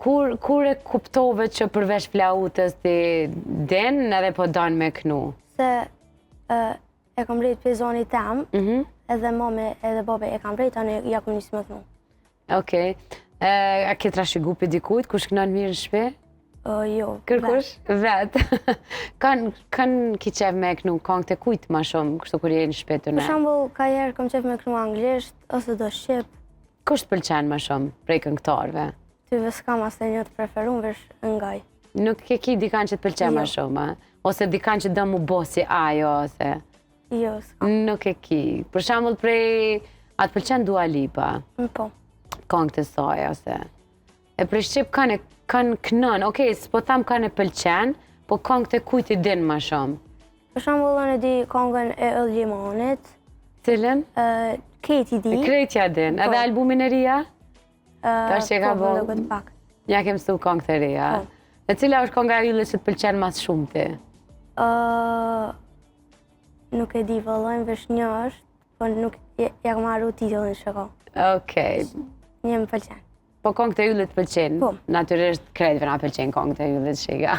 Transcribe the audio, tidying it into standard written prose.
Kur e kuptove që përveç flautës ti den edhe po don me kënu? Se e kam rejt për zoni tem, edhe mame edhe babe e kam rejt, anë ja kom njësë më kënu. Okej. A ke trashëgu për dikujt, kush kënon mirë në shpi? Jo, Kërkush? Vetë. Kanë ki qef me kënu kong të kujt ma shumë, kështu kur je në shpi të Për ne? shembull, ka herë kam qef me kënu anglisht, ose do shqip, Kush të pëlqen ma shumë prej këngëtarëve? tyve s'kam asë një të preferun, vesh ngaj. Nuk ke ki dikan që të pëlqen ma Jo. shumë, a? Ose dikan që do mu bo si ajo, ose... Jo, s'kam. Nuk e ki. Për shembull prej... A të pëlqen Dua Lipa? Po. Kongë të saj, ose... E prej Shqip kanë kënën, okej, s'po tham kanë e pëlqen, po kongë të kujt i din ma shumë. Për shembull, unë e di kongën e Ëll Limanit, Cilën? Keti di. Krejtja din, edhe albumin e ria? Tash që ka po, bo... më duket pak. Ja kem mësu kongë të ria. Po. Dhe cila është konga e ylle që të pëlqen mas shumë ti? Nuk e di vëllojnë, vesh një është, po nuk ja kam marru titullin që ka. Okej. Një më pëlqen. Po kongë të ylle të pëlqen? Po. Natyrisht krejtve na pëlqen kongë të ylle të shiga.